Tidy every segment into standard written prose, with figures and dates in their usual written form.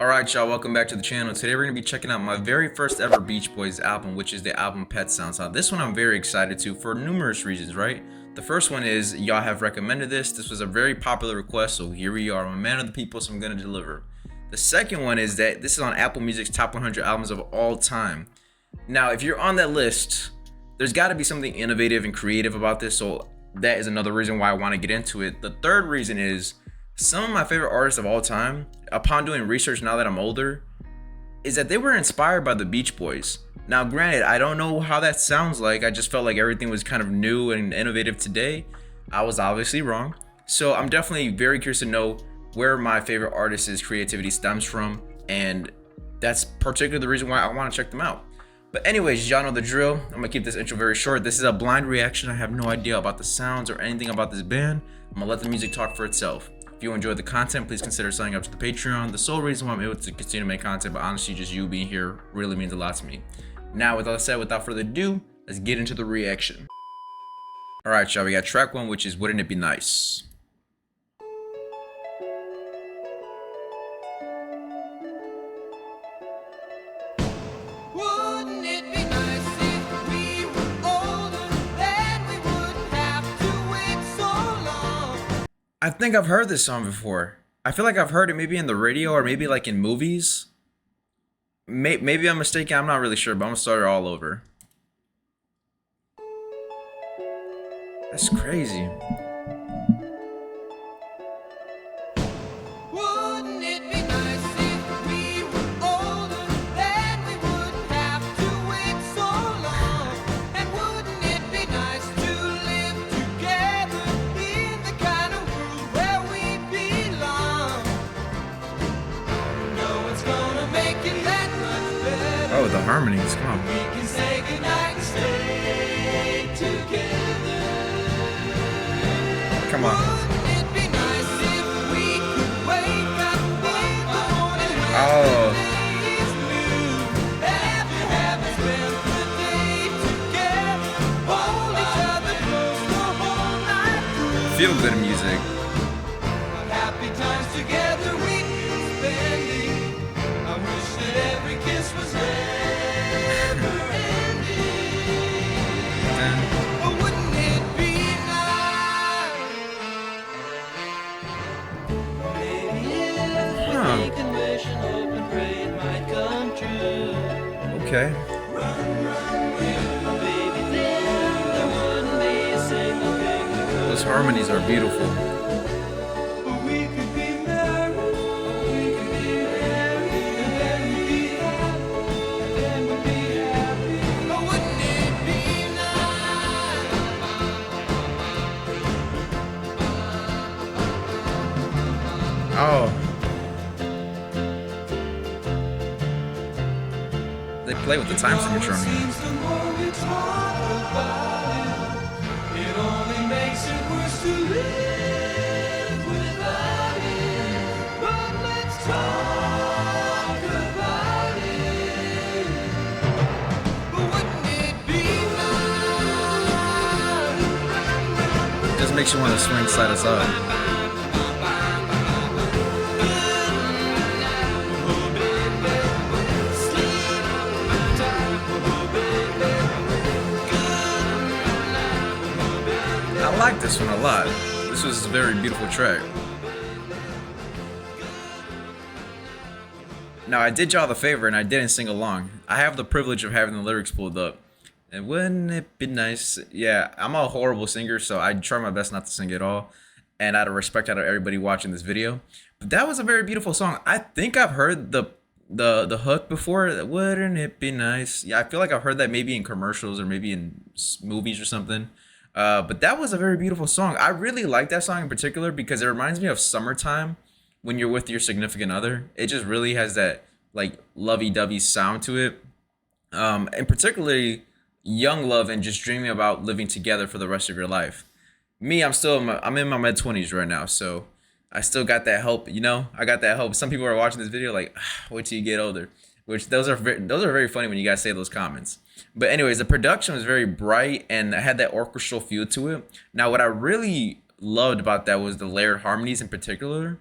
Alright y'all, welcome back to the channel. Today we're going to be checking out my very first ever Beach Boys album, which is the album Pet Sounds. Now this one I'm very excited to for numerous reasons, right? The first one is y'all have recommended this. This was a very popular request, so here we are. I'm a man of the people, so I'm going to deliver. The second one is that this is on Apple Music's top 100 albums of all time. Now if you're on that list, there's got to be something innovative and creative about this, so that is another reason why I want to get into it. The third reason is some of my favorite artists of all time, upon doing research now that I'm older, is that they were inspired by the Beach Boys. Now granted, I don't know how that sounds like. I just felt like everything was kind of new and innovative today. I was obviously wrong. So I'm definitely very curious to know where my favorite artist's creativity stems from, and that's particularly the reason why I want to check them out. But anyways, y'all know the drill. I'm gonna keep this intro very short. This is a blind reaction. I have no idea about the sounds or anything about this band. I'm gonna let the music talk for itself. If you enjoyed the content, please consider signing up to the Patreon. The sole reason why I'm able to continue to make content, but honestly, just you being here really means a lot to me. Now, with all that said, without further ado, let's get into the reaction. Alright, y'all, we got track one, which is Wouldn't It Be Nice? Wouldn't it be nice if we were older, then we wouldn't have to wait so long? I think I've heard this song before. I feel like I've heard it maybe in the radio or maybe like in movies. Maybe I'm mistaken. I'm not really sure, but I'm gonna start it all over. That's crazy. Wouldn't it be nice if we were older, then we wouldn't have to wait so long? And wouldn't it be nice to live together in the kind of world where we belong? No one's gonna make it that much better. Oh, the harmonies. Come on. We can say goodnight and stay together. Come on. Wouldn't it be nice if we could wake up in the morning when Oh. the day is new? After having spent the day together, hold each other close the whole night through. Feel good music. What happy times together we'd be spending. I wish that every kiss was never ending. But wouldn't it be nice? Maybe if we Huh. think and wish and hope and pray it might come true. Okay. Baby, then there wouldn't be a single thing we could. Those harmonies are beautiful. But we could be married. We could be married. And then we'd be happy. And then we'd be happy. But wouldn't it be nice? Oh. They play with the time signature on here. Seems the more we talk about it, it only makes it worse to live without it. But let's talk about it. But wouldn't it be nice? Just makes you want to swing side to side. I like this one a lot. This was a very beautiful track. Now I did y'all the favor and I didn't sing along. I have the privilege of having the lyrics pulled up. And wouldn't it be nice? Yeah, I'm a horrible singer, so I try my best not to sing at all. And out of respect out of everybody watching this video. But that was a very beautiful song. I think I've heard the hook before. Wouldn't it be nice? Yeah, I feel like I've heard that maybe in commercials or maybe in movies or something. But that was a very beautiful song. I really like that song in particular because it reminds me of summertime when you're with your significant other. It just really has that like lovey-dovey sound to it. And particularly young love and just dreaming about living together for the rest of your life. Me, I'm in my mid-20s right now, so I still got that hope, you know? I got that hope. Some people are watching this video like, wait till you get older. Which those are very funny when you guys say those comments. But anyways, the production was very bright and had that orchestral feel to it. Now, what I really loved about that was the layered harmonies in particular.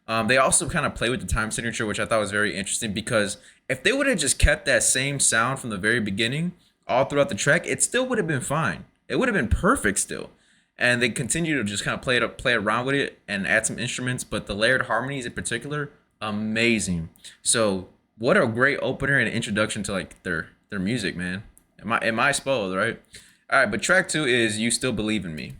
They also kind of play with the time signature, which I thought was very interesting because if they would have just kept that same sound from the very beginning all throughout the track, it still would have been fine. It would have been perfect still. And they continue to just kind of play around with it and add some instruments, but the layered harmonies in particular, amazing. So what a great opener and introduction to like their music, man. Am I spoiled, right? All right, but track 2 is "You Still Believe in Me."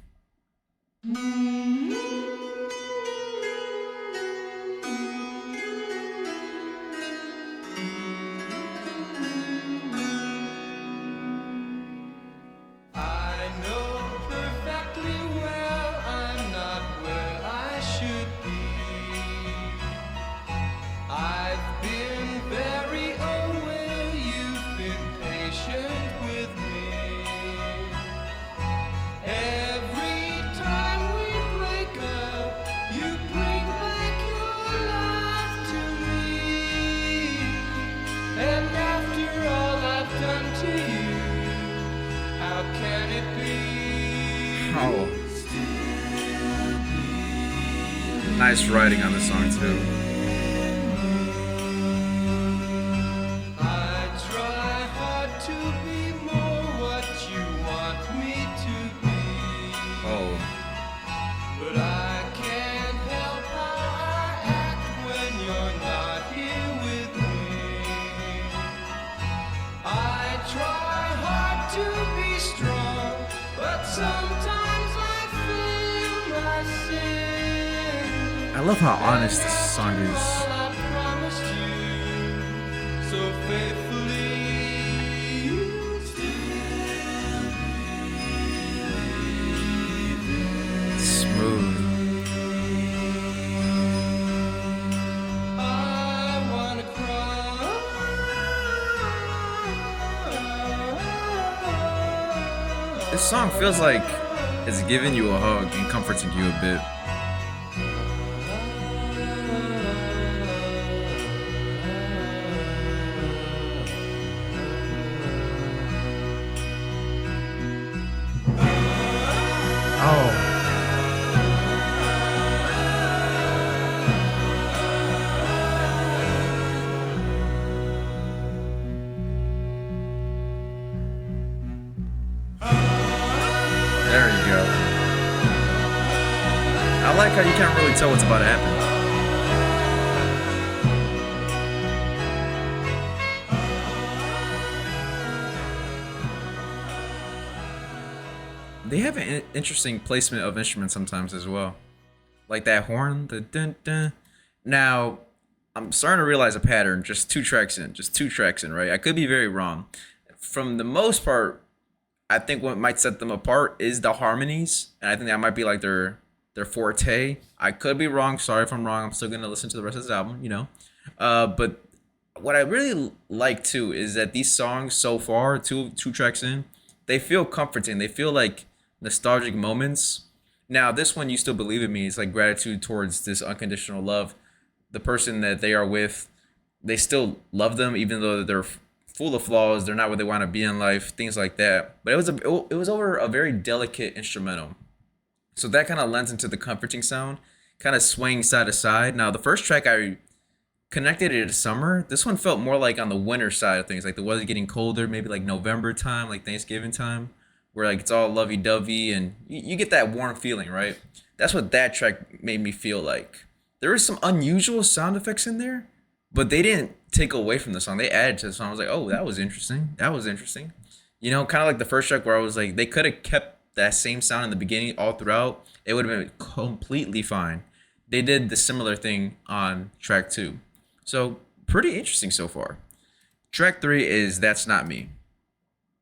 I know perfectly well I'm not where I should be. I've been very aware you've been patient with me. Every time we break up, you bring back your life to me. And after all I've done to you, how can it be? Oh, nice writing on the song too. I try hard to be more what you want me to be, Oh, but I can't help how I act when you're not here with me. I try hard to be strong, but sometimes I feel my sin. I love how honest this song is. All I promised you so faithfully, you still Smooth. I wanna cry. This song feels like it's giving you a hug and comforting you a bit. Oh, there you go. I like how you can't really tell what's about to happen. They have an interesting placement of instruments sometimes as well. Like that horn, the dun dun. Now, I'm starting to realize a pattern just two tracks in, right? I could be very wrong. From the most part, I think what might set them apart is the harmonies, and I think that might be like their forte. I could be wrong. Sorry if I'm wrong. I'm still gonna listen to the rest of this album, you know. But what I really like too is that these songs so far, two tracks in, they feel comforting. They feel like nostalgic moments. Now, this one, "You Still Believe in Me," is like gratitude towards this unconditional love. The person that they are with, they still love them even though they're full of flaws. They're not where they want to be in life, things like that. But it was over a very delicate instrumental. So that kind of lends into the comforting sound, kind of swaying side to side. Now, the first track I connected it to summer. This one felt more like on the winter side of things, like the weather getting colder, maybe like November time, like Thanksgiving time, where like it's all lovey dovey and you get that warm feeling, right? That's what that track made me feel like. There was some unusual sound effects in there, but they didn't take away from the song. They added to the song. I was like, oh, that was interesting. That was interesting. You know, kind of like the first track where I was like, they could have kept that same sound in the beginning all throughout. It would have been completely fine. They did the similar thing on track 2. So pretty interesting so far. Track 3 is "That's Not Me."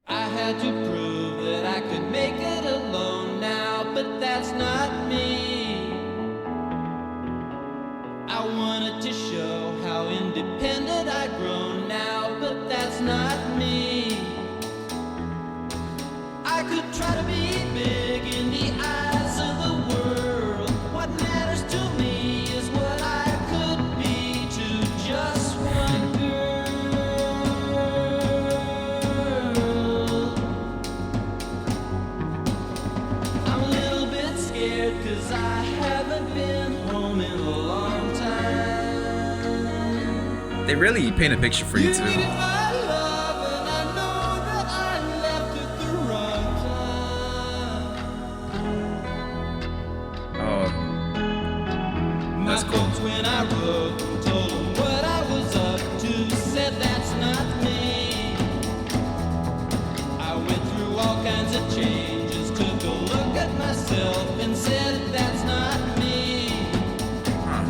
I had to prove that I could make it alone now, but that's not me. I wanted to show how independent I've grown now, but that's not me. I could try to be big in the eyes of the world. What matters to me is what I could be to just one girl. I'm a little bit scared 'cause I haven't been home in a long time. They really paint a picture for you You too. needed my love, and I know that I left at the wrong time. Oh, My that's cool. folks, when I wrote and told them what I was up to, said that's not me. I went through all kinds of changes, took a look at myself and said that's not me. Huh.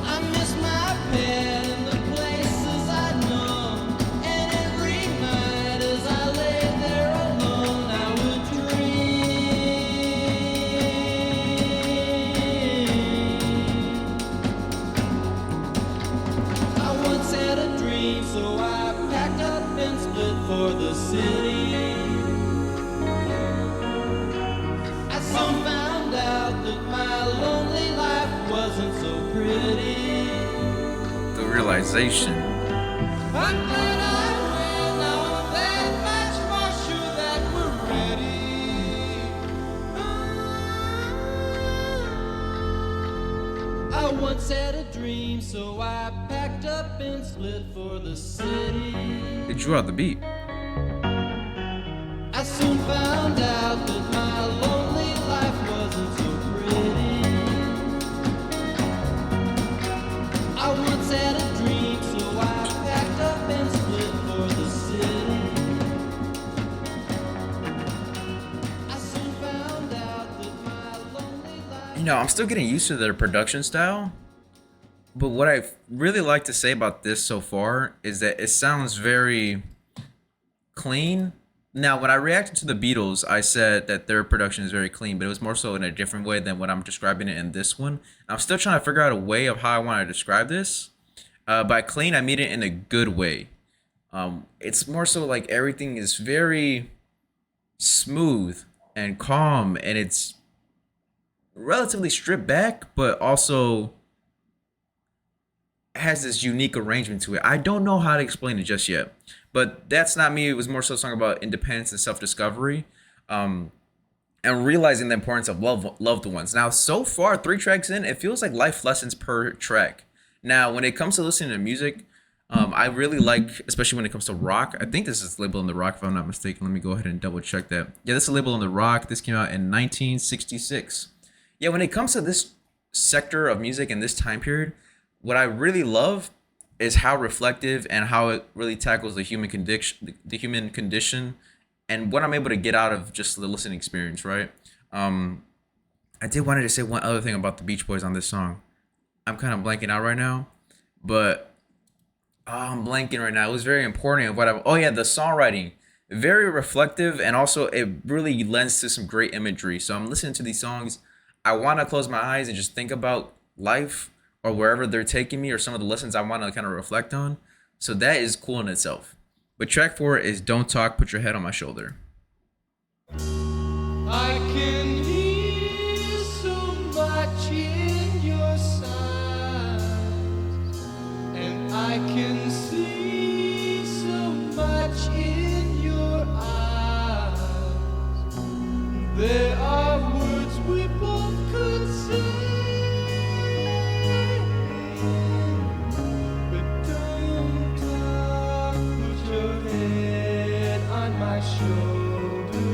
I miss my pet and the places I'd known, and every night as I lay there alone, I would dream. I once had a dream, so I packed up and split for the city. I soon found out that my lonely life wasn't so pretty. The realization. I'm glad I went, now I'm that much more sure that we're ready. I once had a dream, so I packed up and split for the city. It drew out the beat. I soon found out that my lonely life wasn't so pretty. I once had a dream, so I packed up and split for the city. I soon found out that my lonely life. You know, I'm still getting used to their production style. But what I really like to say about this so far is that it sounds very clean. Now, when I reacted to the Beatles, I said that their production is very clean, but it was more so in a different way than what I'm describing it in this one. I'm still trying to figure out a way of how I want to describe this. By clean, I mean it in a good way. It's more so like everything is very smooth and calm, and it's relatively stripped back, but also has this unique arrangement to it. I don't know how to explain it just yet, but that's not me. It was more so a song about independence and self-discovery, and realizing the importance of loved ones. Now, so far, 3 tracks in, it feels like life lessons per track. Now, when it comes to listening to music, I really like, especially when it comes to rock. I think this is labeled on the rock, if I'm not mistaken. Let me go ahead and double check that. Yeah, this is labeled on the rock. This came out in 1966. Yeah, when it comes to this sector of music in this time period, what I really love is how reflective and how it really tackles the human condition, and what I'm able to get out of just the listening experience, right? I did wanted to say one other thing about the Beach Boys on this song. I'm kind of blanking out right now, but I'm blanking right now. It was very important of what I. Oh yeah, the songwriting, very reflective, and also it really lends to some great imagery. So I'm listening to these songs. I want to close my eyes and just think about life or wherever they're taking me, or some of the lessons I want to kind of reflect on. So that is cool in itself. But track 4 is Don't Talk, Put Your Head on My Shoulder. I can hear so much in your sighs, and I can see so much in your eyes. There are words we both could say, but don't talk, put your head on my shoulder.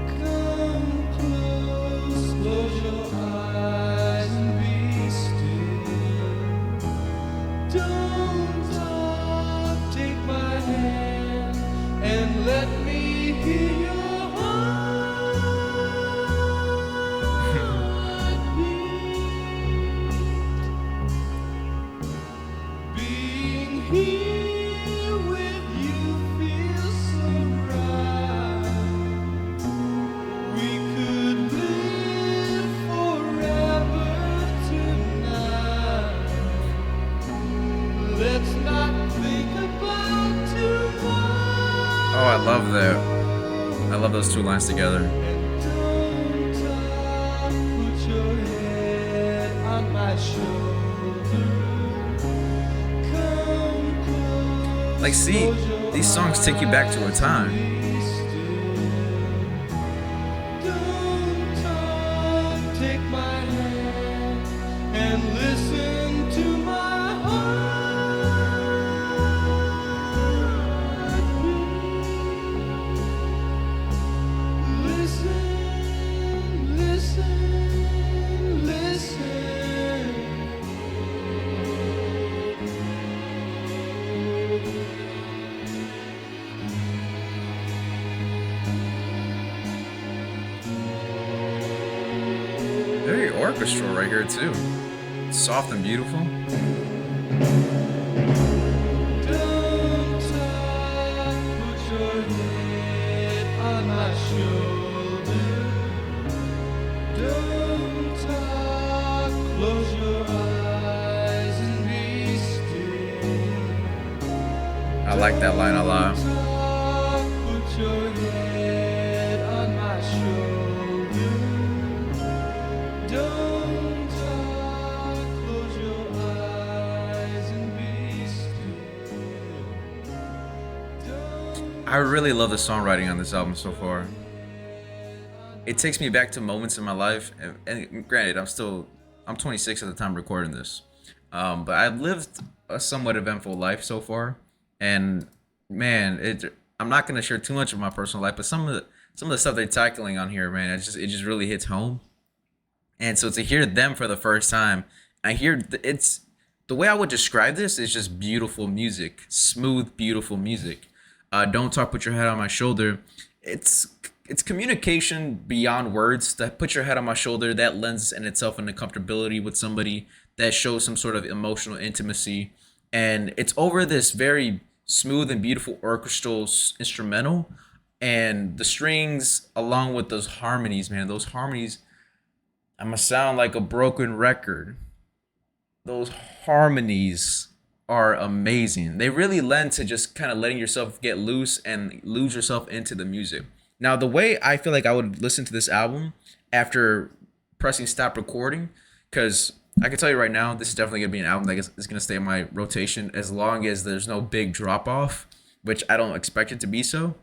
Come close, close your eyes and be still. Don't talk, take my hand and let me hear your heartbeat. Being here with you feels so right. We could live forever tonight. Let's not think about tomorrow. Oh, I love that. I love those 2 lines together. And don't talk, put your head on my shoulder. Come close. Like, see, these songs take you back to a time. Don't talk, take my hand and listen to my heart. orchestral right here too. Soft and beautiful. Don't talk, put your head on my shoulder. Don't talk, close your eyes and be still. I like that line a lot. Talk, put your head on my shoulder. Don't talk, close your eyes and be still. I really love the songwriting on this album so far. It takes me back to moments in my life, and granted, I'm 26 at the time recording this, but I've lived a somewhat eventful life so far, and man, I'm not gonna share too much of my personal life, but some of the stuff they're tackling on here, man, it just really hits home. And so to hear them for the first time, it's the way I would describe this is just beautiful music, smooth, beautiful music. Don't talk, put your head on my shoulder. It's communication beyond words. That put your head on my shoulder, that lends in itself into comfortability with somebody, that shows some sort of emotional intimacy, and it's over this very smooth and beautiful orchestral instrumental, and the strings along with those harmonies, man. Those harmonies, I'm gonna sound like a broken record. Those harmonies are amazing. They really lend to just kind of letting yourself get loose and lose yourself into the music. Now, the way I feel like I would listen to this album after pressing stop recording, because I can tell you right now, this is definitely going to be an album that is going to stay in my rotation as long as there's no big drop off, which I don't expect it to be so.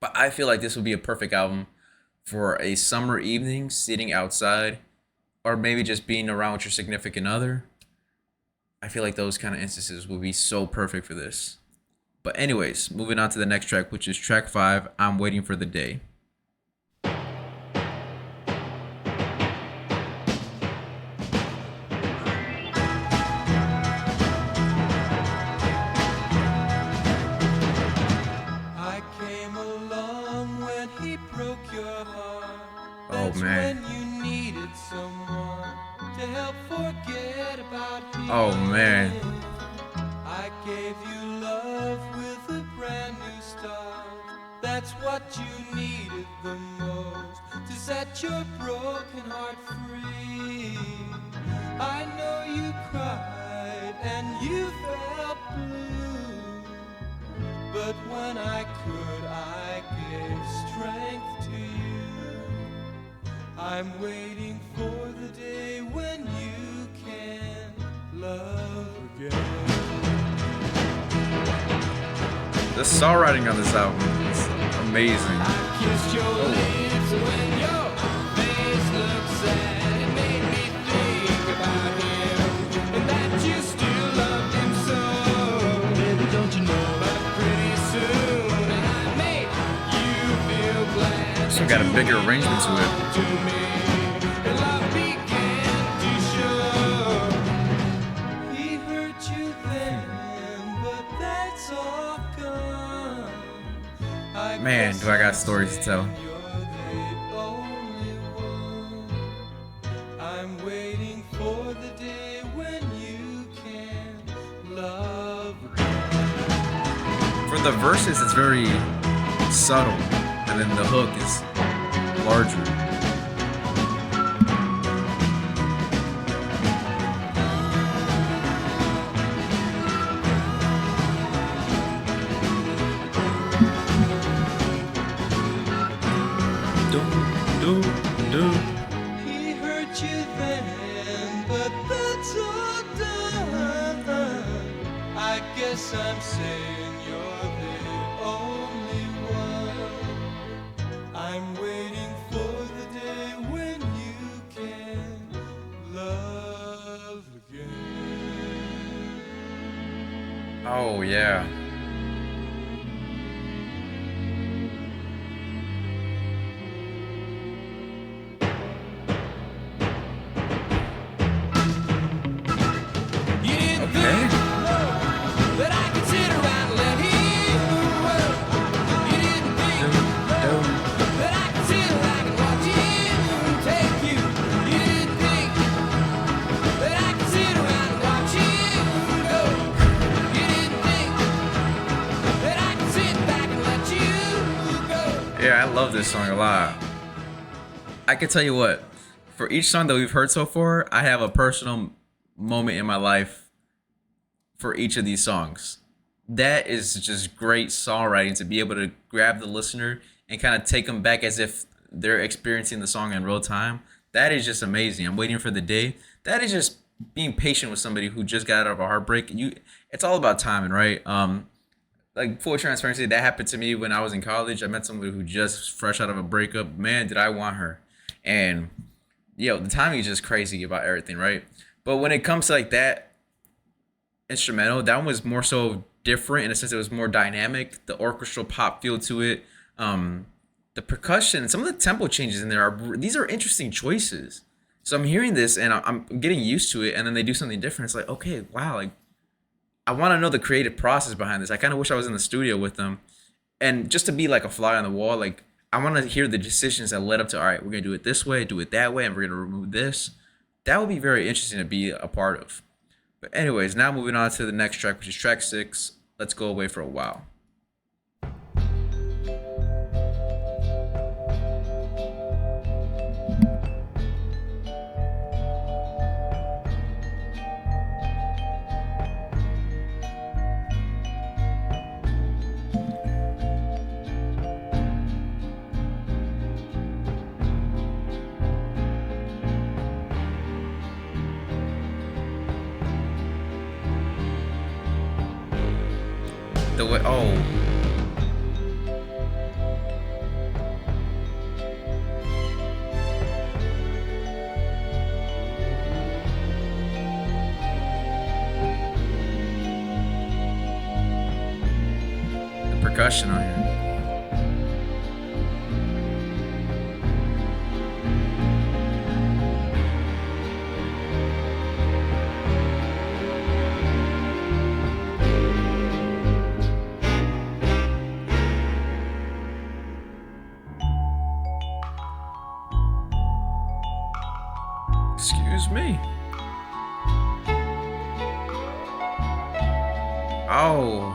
But I feel like this would be a perfect album for a summer evening, sitting outside, or maybe just being around with your significant other. I feel like those kind of instances would be so perfect for this. But anyways, moving on to the next track, which is track 5, I'm Waiting for the Day. I came along when he broke your heart. Oh, That's man. when you needed someone to help forget about him. Oh, man. I gave you love with a brand new start. That's what you needed the most to set your broken heart free. I know you cried and you felt blue, but when I could, I gave strength to you. I'm waiting for the day when you can love again. The songwriting on this album is amazing. I kissed your lips when your face looked sad. It made me think about him and that you still loved him so. Baby, don't you know? But pretty soon I made you feel glad. So got a bigger arrangement to it. To me, and love began to show. He hurt you then, but that's all gone. Man, do I got stories to tell. You're the only one. I'm waiting for the day when you can love again. For the verses, it's very subtle, and then the hook is larger. He hurt you then, but that's all done. I guess I'm saying you're the only one. I'm waiting for the day when you can love again. Oh, yeah. You didn't Okay. think that I could sit around and let him work. You didn't think that I could sit back and watch him take you. You didn't think this song a lot. I can tell you what, for each song that we've heard so far, I have a personal moment in my life for each of these songs. That is just great songwriting to be able to grab the listener and kind of take them back as if they're experiencing the song in real time. That is just amazing. I'm waiting for the day. That is just being patient with somebody who just got out of a heartbreak. It's all about timing, right? Like full transparency, that happened to me when I was in college. I met somebody who just fresh out of a breakup. Man, did I want her. And the timing is just crazy about everything, right? But when it comes to like that instrumental, that one was more so different in a sense. It was more dynamic. The orchestral pop feel to it. The percussion, some of the tempo changes in there these are interesting choices. So I'm hearing this and I'm getting used to it, and then they do something different. It's like, okay, wow, like I want to know the creative process behind this. I kind of wish I was in the studio with them, and just to be like a fly on the wall, like I want to hear the decisions that led up to, all right, we're gonna do it this way, do it that way, and we're gonna remove this. That would be very interesting to be a part of. But anyways, now moving on to the next track, which is track 6. Let's Go Away for a While. The way, the percussion on here. Excuse me. Oh.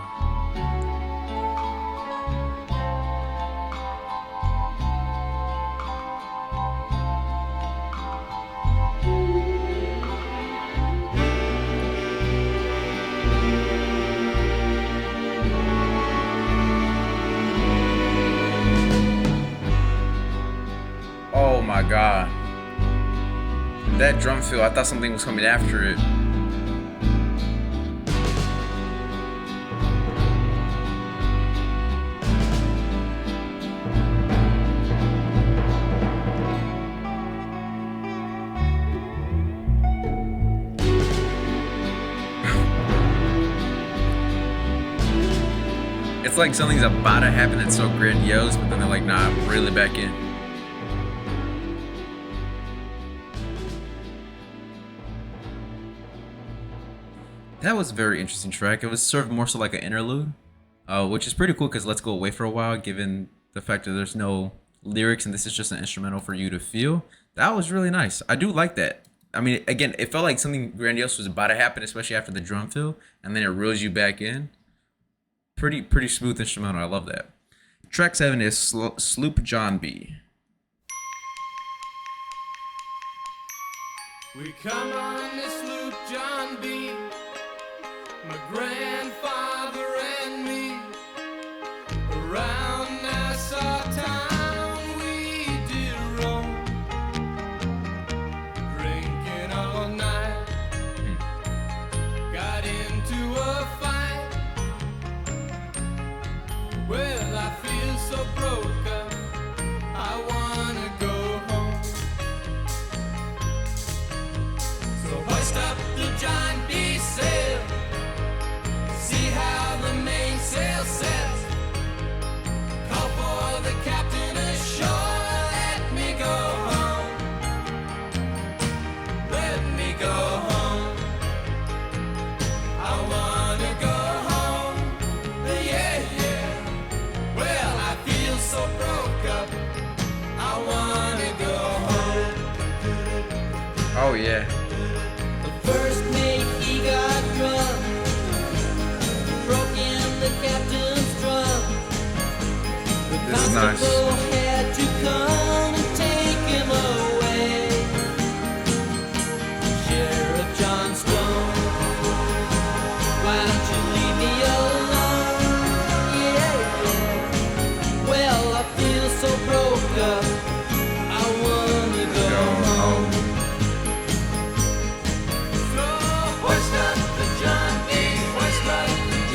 Oh my God. That drum fill, I thought something was coming after it. It's like something's about to happen that's so grandiose, but then they're like, nah, reel it back in. That was a very interesting track. It was sort of more so like an interlude, which is pretty cool because Let's Go Away for a While, given the fact that there's no lyrics and this is just an instrumental for you to feel. That was really nice. I do like that. I mean, again, it felt like something grandiose was about to happen, especially after the drum fill, and then it reels you back in. Pretty smooth instrumental. I love that. Track 7 is Sloop John B. We come on this sloop, John B. My grandfather and me. Around Nassau town we did roam, drinking all night. Got into a fight. Well, I feel so broke up, I wanna go home. So hoist up the John B. sail, see how the mainsail sets. Call for the captain ashore, let me go home. Let me go home. I wanna go home. Yeah, yeah. Well, I feel so broke up, I wanna go home. Oh yeah. The first mate he got drunk, broke in the captain's drum. The This is nice. constable had to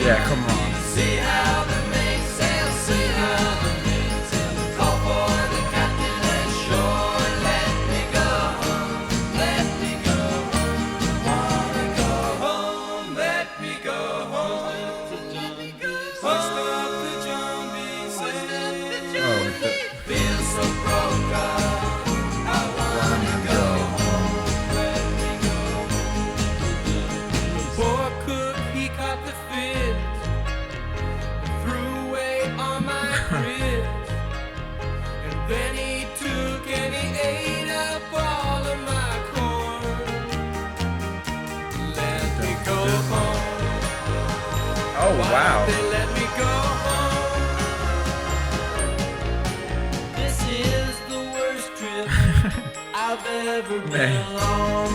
Yeah, come on. See how the mainsail, see how the mainsail. Call for the captain ashore. Let me go home, let me go home. Wanna go home, let me go home. Hoist up the John B. sail. Oh, with the Feel so broke up. I wanna go home, let me go home. Poor cook, he caught the fit. Threw away all my grits. And then he took and he ate up all of my corn. Let me go home. oh Why wow. don't they let me go home? This is the worst trip I've ever been Man. on.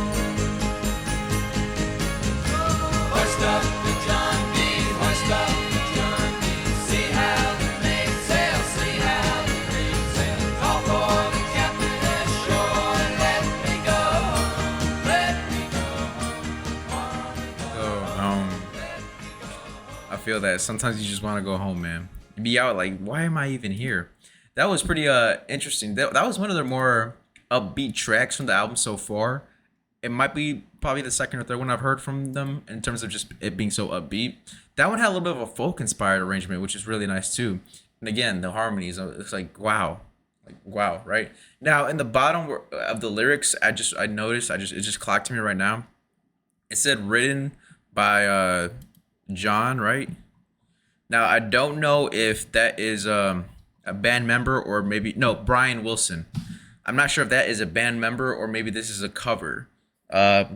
Hoist up the John B. Hoist up the John B. See how the mainsail, see how the mainsail. Call for the captain ashore. Let me go home, let me go home. Wanna go I feel that sometimes you just want to go home, man. You be out like, why am I even here? That was pretty interesting. That was one of the more upbeat tracks from the album so far. It might be probably the second or third one I've heard from them in terms of just it being so upbeat. That one had a little bit of a folk inspired arrangement, which is really nice too. And again, the harmonies, it's like wow. Like wow, right? Now in the bottom of the lyrics, I noticed, it just clocked to me right now. It said written by John, right? Now I don't know if that is a band member or maybe no, Brian Wilson. I'm not sure if that is a band member or maybe this is a cover.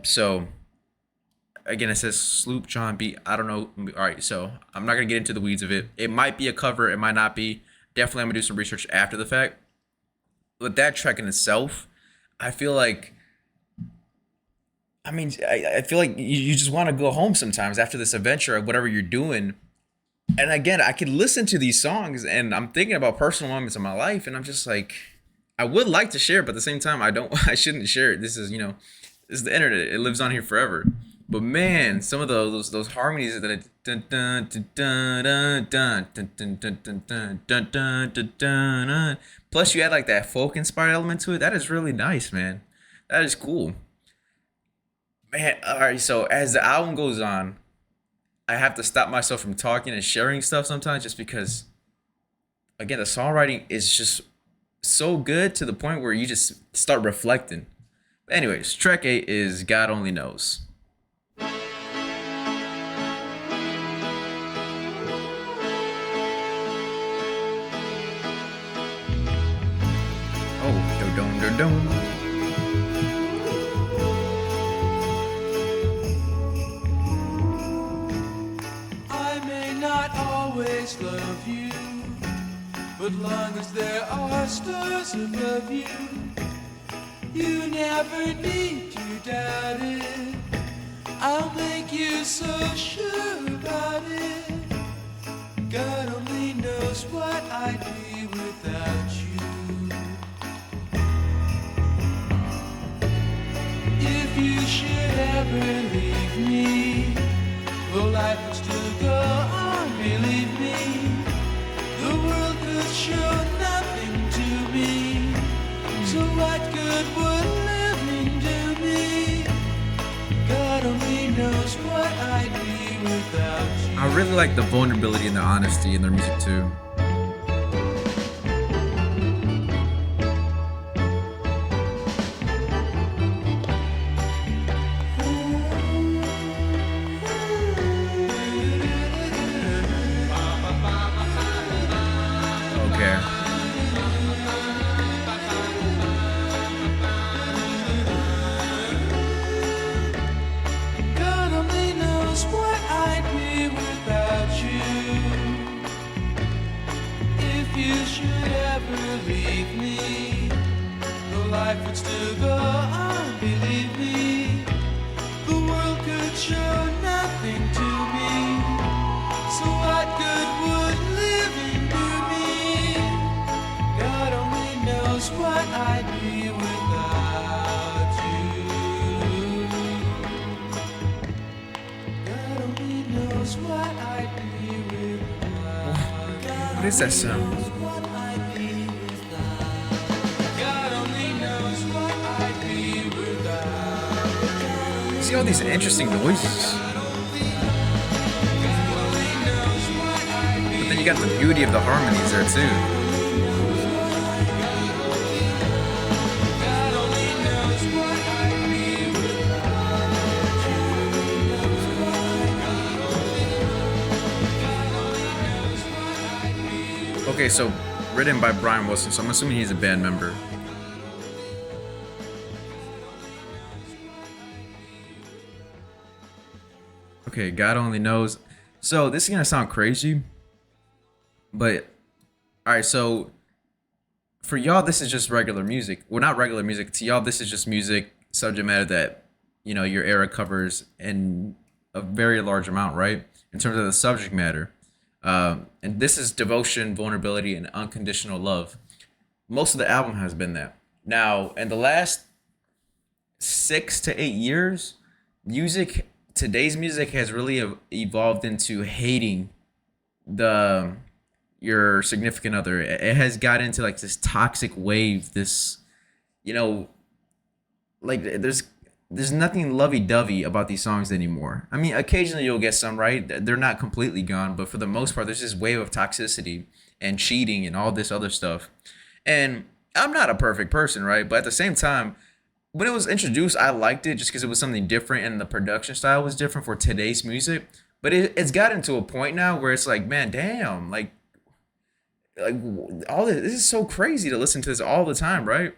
So again, it says Sloop John B. I don't know. All right, so I'm not gonna get into the weeds of it. It might be a cover. It might not be. Definitely, I'm gonna do some research after the fact. But that track in itself, I feel like. I mean, I feel like you just want to go home sometimes after this adventure or whatever you're doing. And again, I could listen to these songs and I'm thinking about personal moments in my life, and I'm just like, I would like to share, but at the same time, I shouldn't share it. This is this is the internet. It lives on here forever. But man, some of those harmonies that dun dun dun dun dun dun dun dun dun dun dun dun dun dun. Plus you add like that folk inspired element to it. That is really nice, man. That is cool. Man, all right. So as the album goes on, I have to stop myself from talking and sharing stuff sometimes, just because, again, the songwriting is just so good to the point where you just start reflecting. But anyways, track 8 is God Only Knows. Oh, do-dum. I may not always love you, but long as there are stars above you, you never need to doubt it. I'll make you so sure about it. God only knows what I'd be without you. If you should ever leave me, well, life would still go on, believe me. The world could show nothing to me, so what good would living do me? God only knows what I'd be without you. I really like the vulnerability and the honesty in their music too. Okay. God only knows what I'd be without you. If you should ever leave me, the life would still go on, believe me. The world could show nothing to me, so what good would living do me? God only knows what I'd be without you. God only knows what I'd be is that sound? God only knows what I'd be without. See all these interesting noises. But then you got the beauty of the harmonies there too. God only knows what I'd be without. Okay, so written by Brian Wilson, so I'm assuming he's a band member. Okay, God only knows. So this is gonna sound crazy, but all right. So for y'all, this is just regular music. Well, not regular music. To y'all, this is just music subject matter that your era covers in a very large amount, right? In terms of the subject matter. And this is devotion, vulnerability, and unconditional love. Most of the album has been that. Now, in the last 6 to 8 years, today's music has really evolved into hating your significant other. It has got into like this toxic wave. This, like there's nothing lovey-dovey about these songs anymore. I mean, occasionally you'll get some, right? They're not completely gone, but for the most part, there's this wave of toxicity and cheating and all this other stuff. And I'm not a perfect person, right? But at the same time, when it was introduced, I liked it just because it was something different and the production style was different for today's music. But it's gotten to a point now where it's like, man, damn, like all this is so crazy to listen to this all the time, right?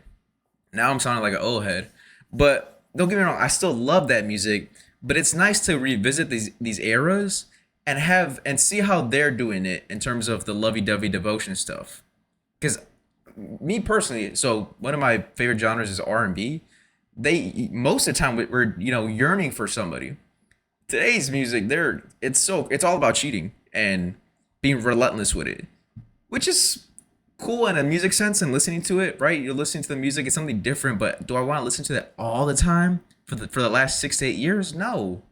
Now I'm sounding like an old head, but don't get me wrong, I still love that music, but it's nice to revisit these eras and see how they're doing it in terms of the lovey-dovey devotion stuff. Because me personally, so one of my favorite genres is R&B. They most of the time we're yearning for somebody. Today's music, it's all about cheating and being relentless with it, which is cool in a music sense and listening to it, right? You're listening to the music, it's something different, but do I want to listen to that all the time for the last 6 to 8 years? No.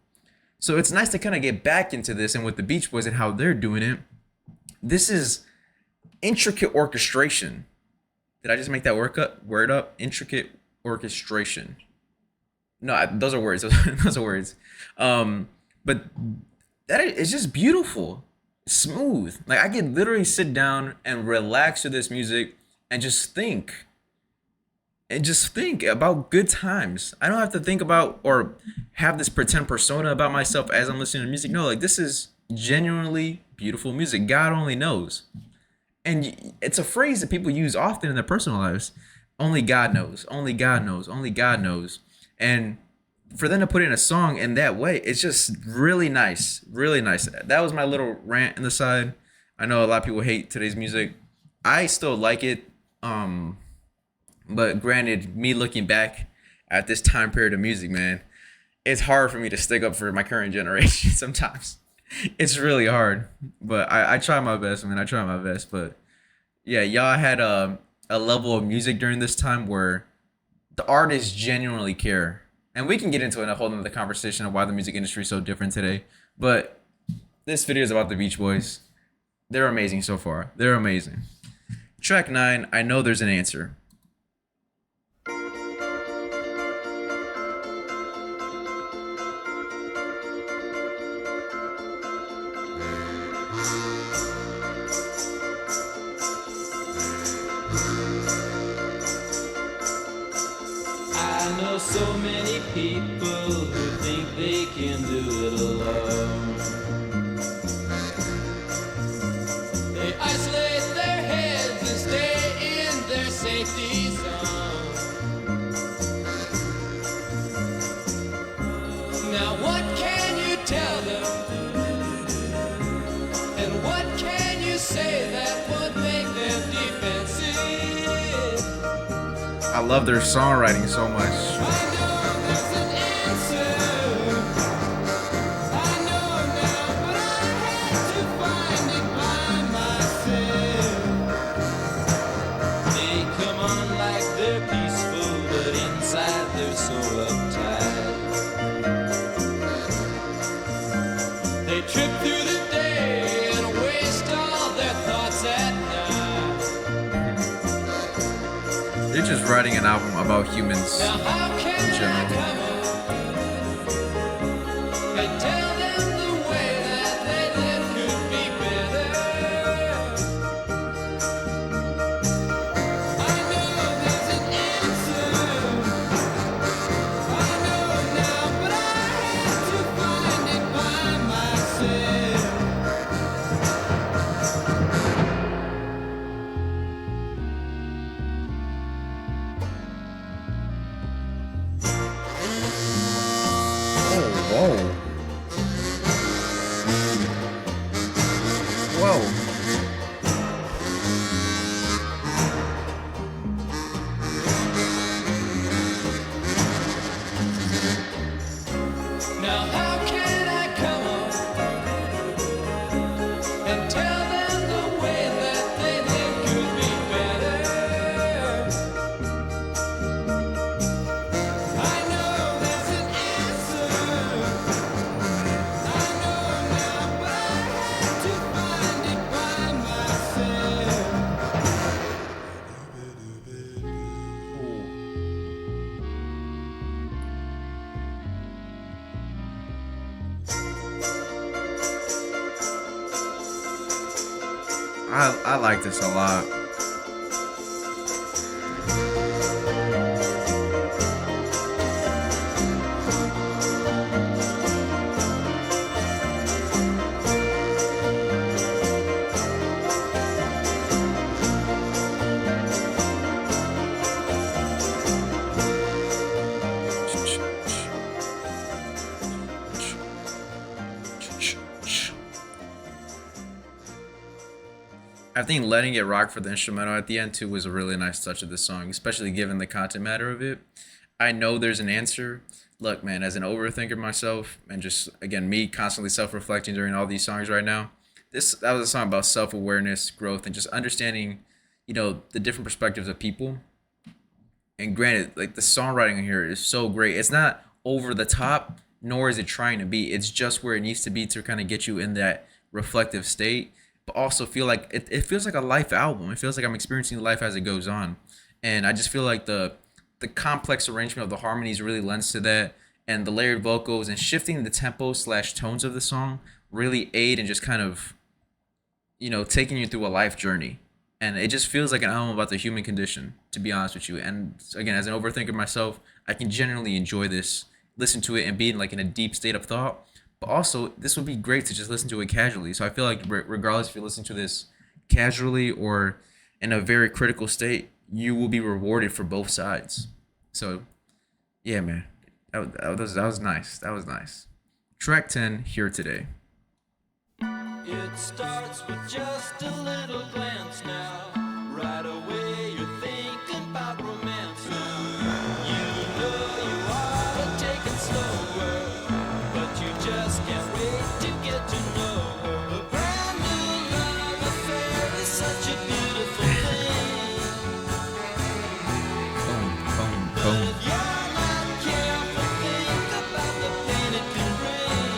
So it's nice to kind of get back into this, and with the Beach Boys and how they're doing it, this is intricate orchestration. Did I just make that word up? Intricate orchestration. No, those are words. Those are words. But that is just beautiful. Smooth. Like I can literally sit down and relax to this music and just think about good times. I don't have to think about or have this pretend persona about myself as I'm listening to music. No, like this is genuinely beautiful music. God only knows. And it's a phrase that people use often in their personal lives. Only God knows. Only God knows. Only God knows. And for them to put in a song in that way, it's just really nice. Really nice. That was my little rant in the side. I know a lot of people hate today's music. I still like it. But granted, me looking back at this time period of music, man, it's hard for me to stick up for my current generation sometimes. It's really hard. But I try my best, man. I try my best. But yeah, y'all had a level of music during this time where the artists genuinely care. And we can get into a whole nother conversation of why the music industry is so different today. But this video is about the Beach Boys. They're amazing so far. They're amazing. Track 9, I Know There's an Answer. I know so many people who think they can do it alone. They isolate their heads and stay in their safety zone. Now what can you tell them? And what can you say that would make them defensive? I love their songwriting so much. I know there's an answer. I know now, but I had to find it by myself. They come on like they're peaceful, but inside they're so uptight. They trip through the day and waste all their thoughts at writing an album about humans Now how in can I general. come up and tell them the way that they live could be better? I know there's an answer. I know now, but I had to find it by myself. Oh, whoa. Whoa. Now how can I come up and tell them the way that they live could be better? I know there's an answer. I know now, but I had to find it by myself. I like this a lot. I think letting it rock for the instrumental at the end too was a really nice touch of the song, especially given the content matter of it. I know there's an answer. Look, man, as an overthinker myself, and just again me constantly self-reflecting during all these songs right now, that was a song about self-awareness, growth, and just understanding, the different perspectives of people. And granted, like the songwriting here is so great. It's not over the top, nor is it trying to be. It's just where it needs to be to kind of get you in that reflective state, but also feel like it feels like a life album. It feels like I'm experiencing life as it goes on. And I just feel like the complex arrangement of the harmonies really lends to that, and the layered vocals and shifting the tempo slash tones of the song really aid in just kind of taking you through a life journey. And it just feels like an album about the human condition, to be honest with you. And again, as an overthinker myself, I can generally enjoy this, listen to it, and be in a deep state of thought. But also, this would be great to just listen to it casually. So I feel like regardless if you listen to this casually or in a very critical state, you will be rewarded for both sides. So, yeah, man, that was nice. That was nice. Track 10 here today. It starts with just a little glance now. Right away you're thinking about romance now. You know you ought to take it slower, but you just can't wait to get to know her. A brand new love affair is such a beautiful thing. Boom, boom, But boom. if you're not careful, think about the pain it can bring.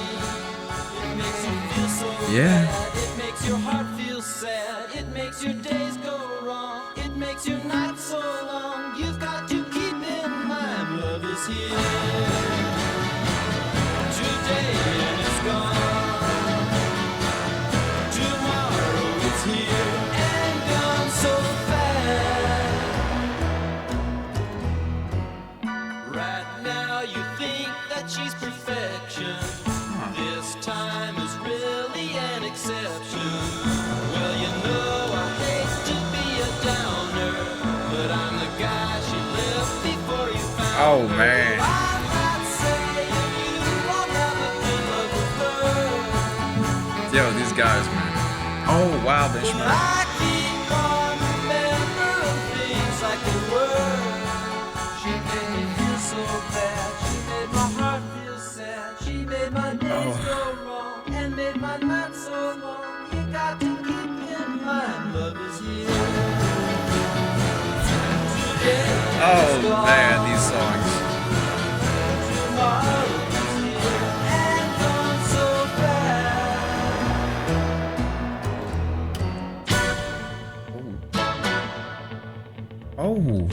It makes you feel so Yeah. bad. It makes your heart feel sad. It makes your days go wrong. It makes your nights so long. You've got to keep in mind love is here today and it's gone. Tomorrow it's here and gone so fast. Right now you think that she's perfection. This time is really an exception. Well, you know I hate to be a downer, but I'm the guy she left before you found Oh, her. man. I'm not saying you won't ever be in love with her, Yo, these guys, man. Oh, wow, but Benjamin. I keep on remembering things like they were. She made me feel so bad. She made my heart feel sad. She made my days go wrong and made my nights so long. You got to keep in mind love is here. Today Oh, is gone. man, these songs. Tomorrow is here and gone so fast. Oh.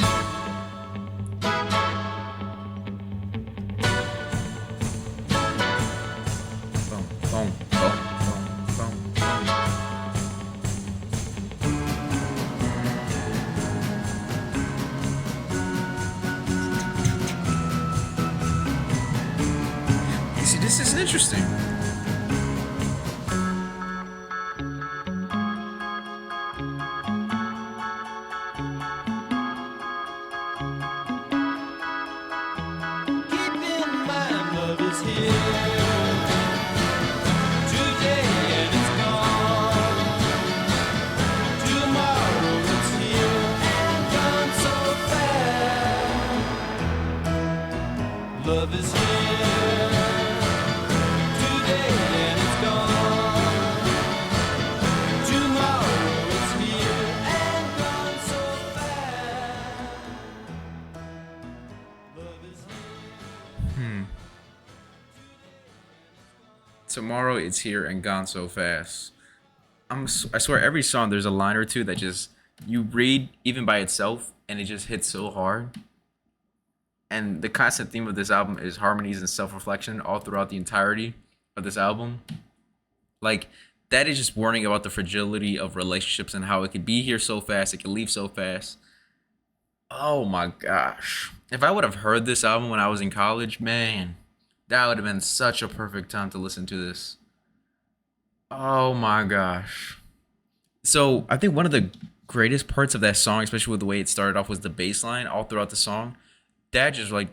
See, this is interesting. Keep in mind love is here today and it's gone. Tomorrow it's here and gone so fast. Love is here today and it's gone. Tomorrow it's here and gone so fast. Love is here. Tomorrow it's here and gone so fast. I swear every song there's a line or two that just you read even by itself and it just hits so hard. And the constant theme of this album is harmonies and self-reflection all throughout the entirety of this album. Like that is just warning about the fragility of relationships and how it could be here so fast, it could leave so fast. Oh my gosh. If I would have heard this album when I was in college, man, that would have been such a perfect time to listen to this. Oh my gosh. So I think one of the greatest parts of that song, especially with the way it started off, was the bass line all throughout the song. That just like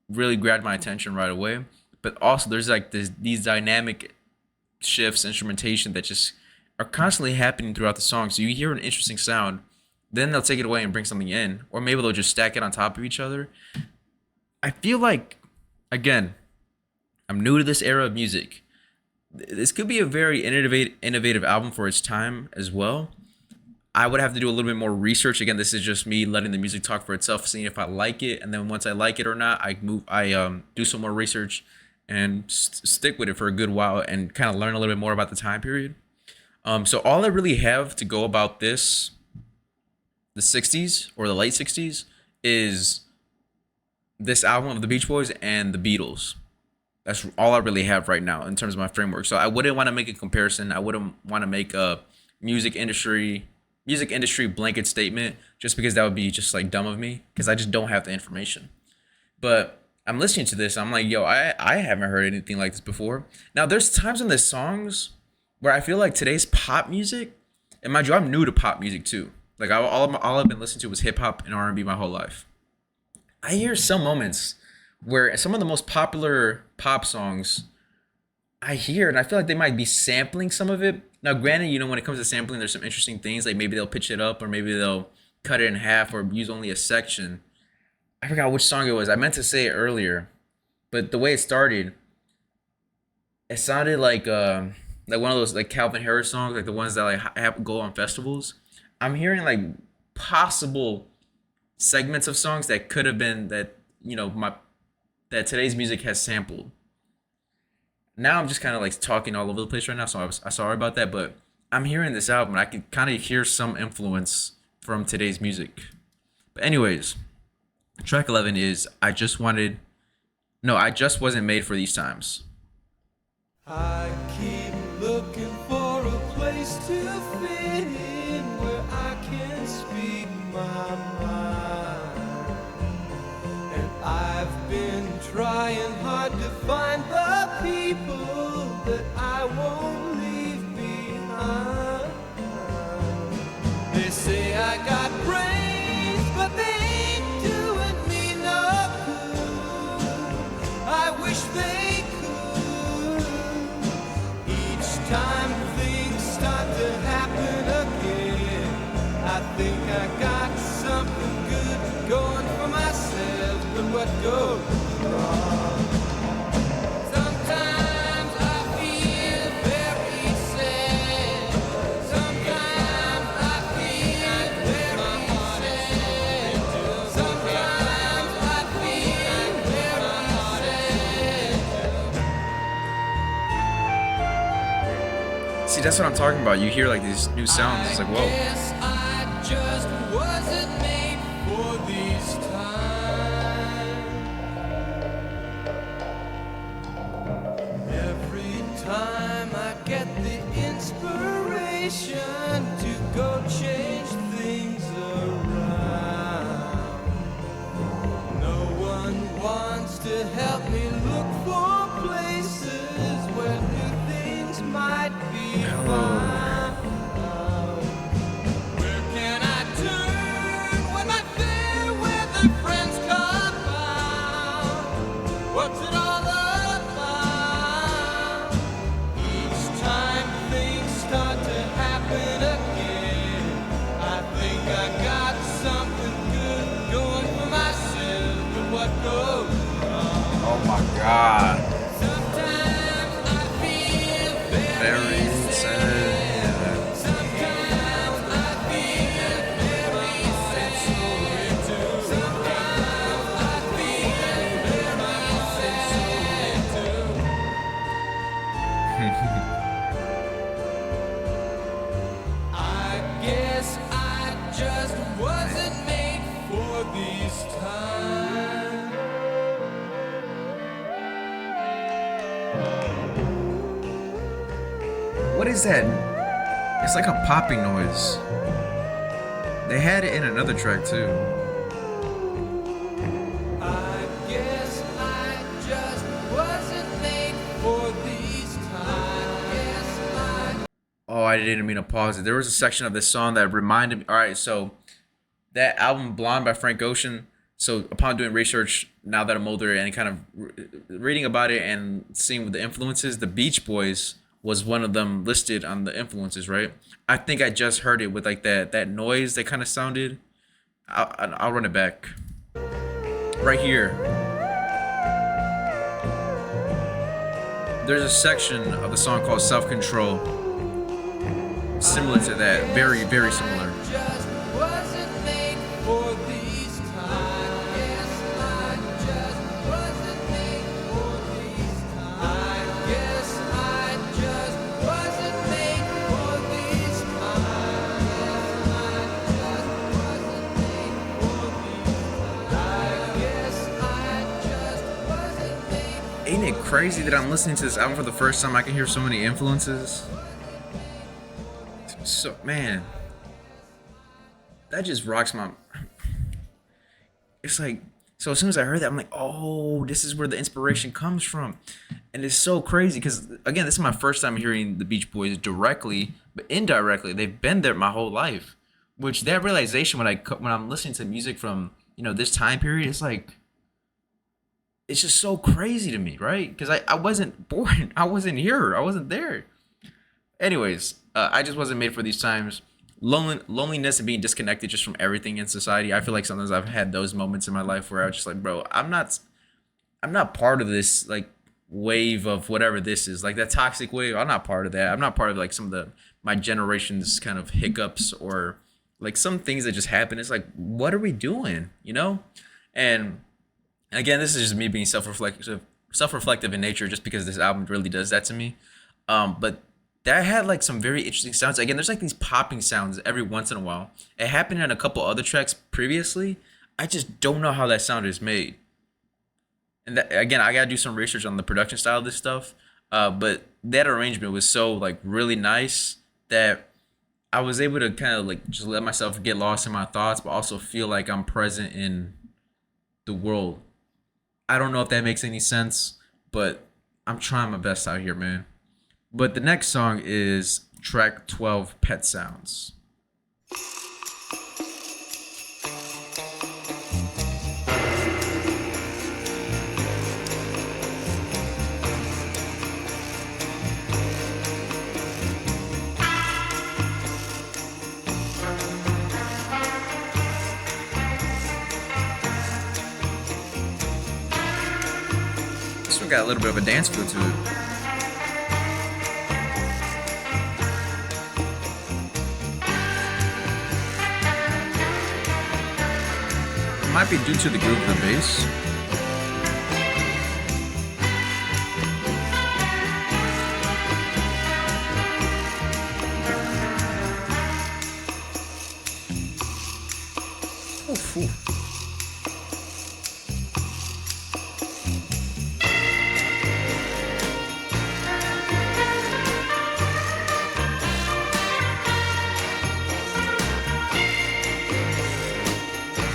really grabbed my attention right away. But also there's like these dynamic shifts, instrumentation that just are constantly happening throughout the song. So you hear an interesting sound, then they'll take it away and bring something in, or maybe they'll just stack it on top of each other. I feel like, again, I'm new to this era of music. This could be a very innovative album for its time as well. I would have to do a little bit more research. Again, this is just me letting the music talk for itself, seeing if I like it, and then once I like it or not, I do some more research and stick with it for a good while and kind of learn a little bit more about the time period. So all I really have to go about this, the 60s or the late 60s, is this album of the Beach Boys and the Beatles. That's all I really have right now in terms of my framework. So I wouldn't want to make a comparison. I wouldn't want to make a music industry blanket statement just because that would be just like dumb of me because I just don't have the information. But I'm listening to this. I'm like, yo, I haven't heard anything like this before. Now, there's times in the songs where I feel like today's pop music, and mind you, I'm new to pop music too. Like all I've been listening to was hip hop and R&B my whole life. I hear some moments where some of the most popular pop songs I hear, and I feel like they might be sampling some of it. Now, granted, you know, when it comes to sampling, there's some interesting things. Like maybe they'll pitch it up, or maybe they'll cut it in half, or use only a section. I forgot which song it was. I meant to say it earlier, but the way it started, it sounded like one of those like Calvin Harris songs, like the ones that like have go on festivals. I'm hearing like possible segments of songs that could have been that that today's music has sampled. Now I'm just kind of like talking all over the place right now, so I'm sorry about that. But I'm hearing this album, and I can kind of hear some influence from today's music. But anyways, track 11 is I just wasn't made for these times. I keep looking for a place to fit in where I can speak my mind. And I've been trying hard to find the people that I won't leave behind. They say I got brains, but they ain't doing me no good. I wish they could. Each time things start to happen again, I think I got something good going for myself, but what goes wrong? Sometimes I feel very sad. Sometimes I feel very sad. Sometimes I feel very sad. See, that's what I'm talking about. You hear like these new sounds. It's like, whoa. Guess I just wasn't made for these times. Every time I get the inspiration to go change things around, no one wants to help me look for places God. Sometimes I feel Very sad. Sometimes I feel very sad. Sometimes I feel very sad too. I guess I just wasn't made for these times. What is that? It's like a popping noise. They had it in another track too. I guess I just wasn't made for these times. Yes, I Oh, I didn't mean to pause it. There was a section of this song that reminded me. All right, so that album Blonde by Frank Ocean. So upon doing research, now that I'm older and kind of reading about it and seeing the influences, the Beach Boys was one of them listed on the influences, right? I think I just heard it with like that noise that kind of sounded. I'll run it back. Right here. There's a section of the song called Self Control. Similar to that. Very, very similar. just wasn't made for these times. Yes, I just wasn't made for these times. I guess I just wasn't made for these times. Yes, I just wasn't made for these times. I guess I just wasn't made. Ain't it crazy that I'm listening to this album for the first time? I can hear so many influences. So, man, that just rocks my. It's like, so as soon as I heard that, I'm like, oh, this is where the inspiration comes from. And it's so crazy because, again, this is my first time hearing the Beach Boys directly, but indirectly, they've been there my whole life. Which that realization when I'm listening to music from, this time period, it's like, it's just so crazy to me, right? Because I wasn't born, I wasn't here, I wasn't there. Anyways, I just wasn't made for these times. Loneliness and being disconnected just from everything in society. I feel like sometimes I've had those moments in my life where I was just like, bro, I'm not part of this like wave of whatever this is, like that toxic wave. I'm not part of that. I'm not part of like some of my generation's kind of hiccups or like some things that just happen. It's like, what are we doing, And again, this is just me being self-reflective in nature, just because this album really does that to me. But that had like some very interesting sounds. Again, there's like these popping sounds every once in a while. It happened in a couple other tracks previously. I just don't know how that sound is made. And that, again, I gotta do some research on the production style of this stuff. But that arrangement was so like really nice that I was able to kind of like just let myself get lost in my thoughts, but also feel like I'm present in the world. I don't know if that makes any sense, but I'm trying my best out here, man. But the next song is track 12, Pet Sounds. This one got a little bit of a dance feel to it. Might be due to the groove of the bass. Oof, oof.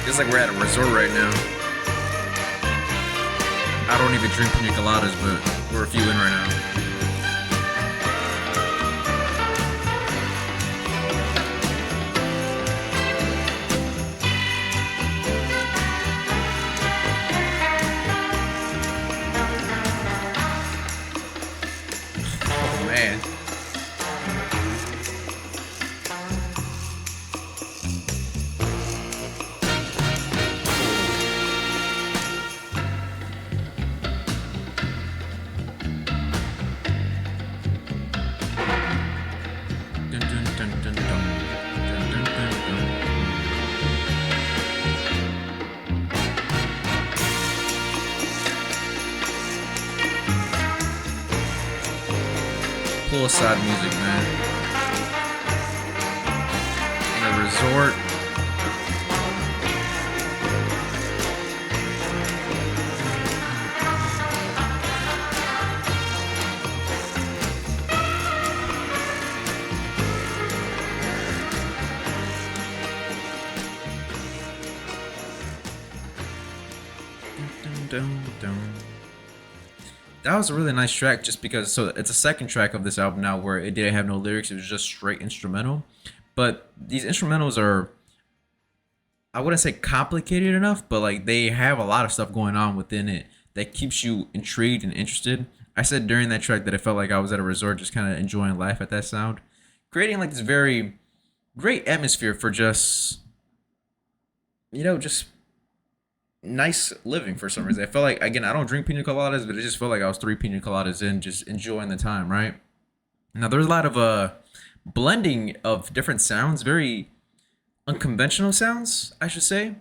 Feels like we're at a resort right now. I don't even drink pina coladas, but we're a few in right now. Oh man. poolside music, man. In a resort. Dun, dun. That was a really nice track just because so it's a second track of this album now where it didn't have no lyrics, it was just straight instrumental. But these instrumentals are, I wouldn't say complicated enough, but like they have a lot of stuff going on within it that keeps you intrigued and interested. I said during that track that it felt like I was at a resort just kind of enjoying life at that sound, creating like this very great atmosphere for just, just nice living for some reason. I felt like, again, I don't drink pina coladas, but it just felt like I was 3 pina coladas in, just enjoying the time, right? Now there's a lot of blending of different sounds, very unconventional sounds, I should say.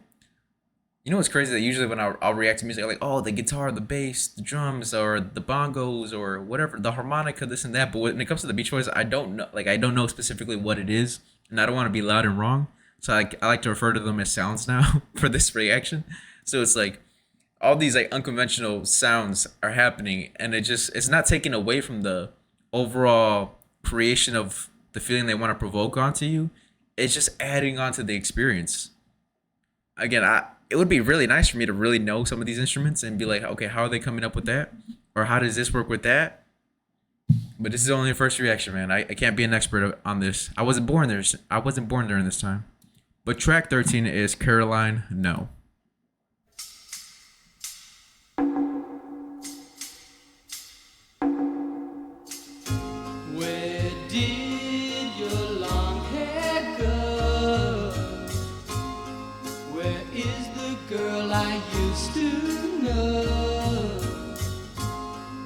You know what's crazy? That usually when I'll react to music, I'm like, oh, the guitar, the bass, the drums, or the bongos, or whatever, the harmonica, this and that. But when it comes to the Beach Boys, I don't know. Like, I don't know specifically what it is, and I don't want to be loud and wrong. So I like to refer to them as sounds now for this reaction. So it's like all these like unconventional sounds are happening, and it's not taking away from the overall creation of the feeling they want to provoke onto you. It's just adding on to the experience. Again, it would be really nice for me to really know some of these instruments and be like, okay, how are they coming up with that? Or how does this work with that? But this is only a first reaction, man. I can't be an expert on this. I wasn't born there. I wasn't born during this time. But track 13 is Caroline, No. Where did your long hair go? Where is the girl I used to know?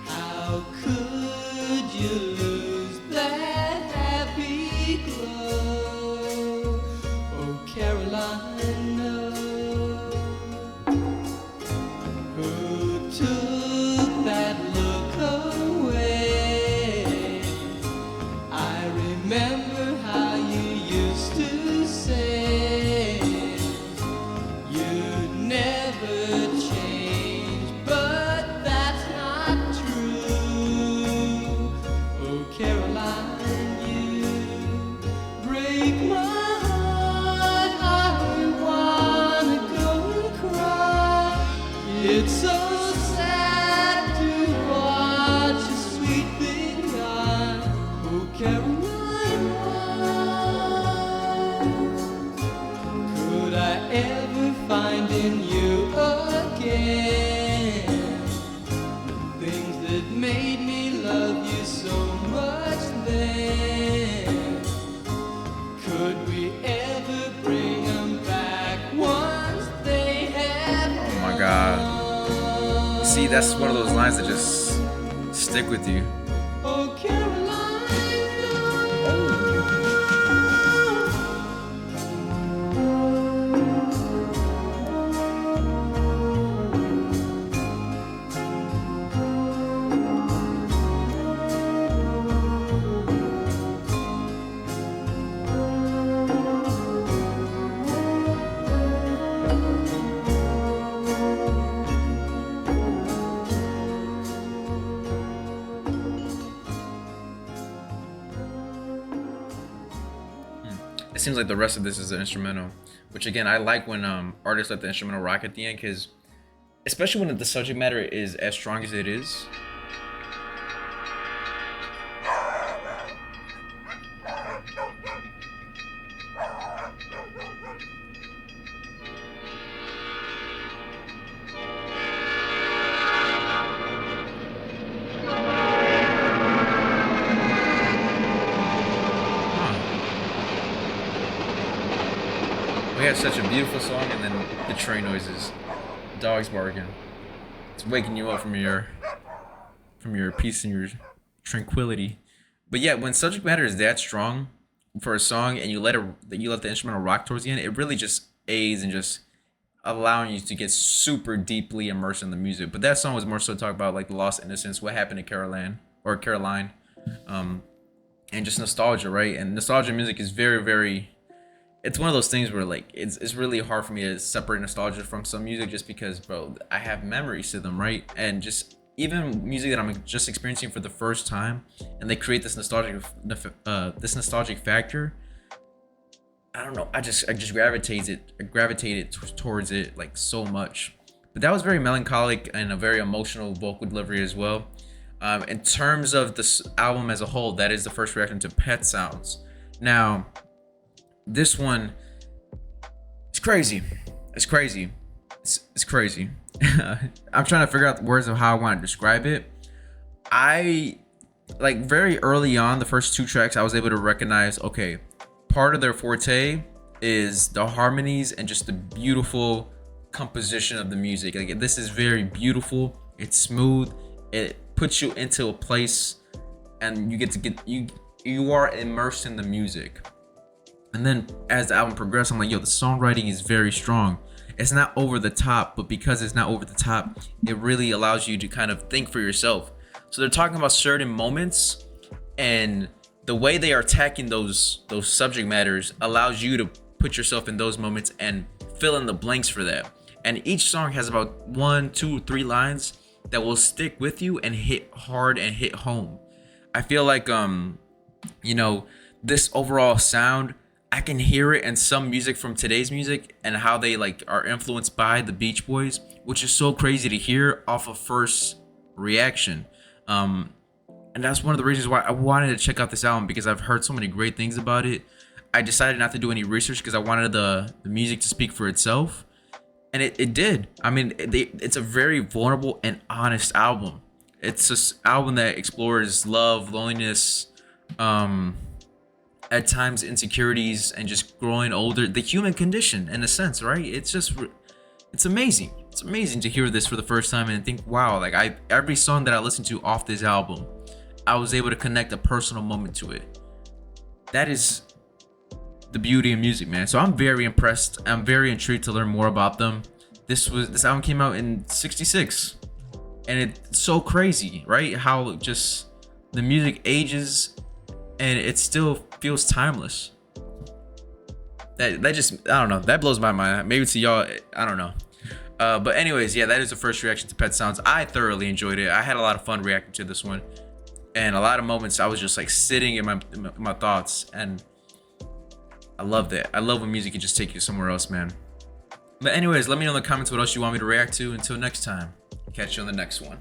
How could you lose that happy glow? Oh, Caroline, no. Who took that look away? I remember how you used to say you'd never change, but that's not true. Oh, Caroline, you break my heart. I wanna go and cry. It's so sad to watch a sweet thing die. Oh, Caroline, why could I ever find in you again the things that made me love you so much then? Could we ever bring them back once they have Oh my God. See, that's one of those lines that just stick with you. Oh, Caroline, It seems like the rest of this is an instrumental, which again I like when artists let the instrumental rock at the end, because especially when the subject matter is as strong as it is. We had such a beautiful song, and then the train noises, dogs barking. It's waking you up from your peace and your tranquility. But yeah, when subject matter is that strong for a song, and you let the instrumental rock towards the end, it really just aids and just allowing you to get super deeply immersed in the music. But that song was more so talk about like the lost innocence, what happened to Caroline. and just nostalgia, right? And nostalgia music is very, very. It's one of those things where like it's really hard for me to separate nostalgia from some music just because, bro, I have memories to them, right? And just even music that I'm just experiencing for the first time, and they create this nostalgic factor. I don't know. I just gravitated towards it like so much. But that was very melancholic and a very emotional vocal delivery as well. In terms of this album as a whole, that is the first reaction to Pet Sounds. Now, this one, it's crazy. It's crazy. It's crazy. I'm trying to figure out the words of how I want to describe it. I like very early on, the first two tracks, I was able to recognize, okay, part of their forte is the harmonies and just the beautiful composition of the music. Like this is very beautiful. It's smooth. It puts you into a place, and you are immersed in the music. And then as the album progressed, I'm like, yo, the songwriting is very strong. It's not over the top, but because it's not over the top, it really allows you to kind of think for yourself. So they're talking about certain moments, and the way they are attacking those subject matters allows you to put yourself in those moments and fill in the blanks for that. And each song has about 1, 2, 3 lines that will stick with you and hit hard and hit home. I feel like this overall sound, I can hear it in some music from today's music and how they like are influenced by the Beach Boys, which is so crazy to hear off of first reaction. And that's one of the reasons why I wanted to check out this album, because I've heard so many great things about it. I decided not to do any research because I wanted the music to speak for itself, and it did. I mean, it's a very vulnerable and honest album. It's an album that explores love, loneliness, at times insecurities, and just growing older, the human condition in a sense, right? It's amazing. It's amazing to hear this for the first time and think, wow, like every song that I listened to off this album, I was able to connect a personal moment to it. That is the beauty of music, man. So I'm very impressed. I'm very intrigued to learn more about them. This album came out in '66, and it's so crazy, right? How just the music ages and it still feels timeless. That just, I don't know, that blows my mind. Maybe to y'all, I don't know. But anyways, yeah, that is the first reaction to Pet Sounds. I thoroughly enjoyed it. I had a lot of fun reacting to this one, and a lot of moments I was just like sitting in my thoughts, and I love that. I love when music can just take you somewhere else, man. But anyways, let me know in the comments what else you want me to react to. Until next time, catch you on the next one.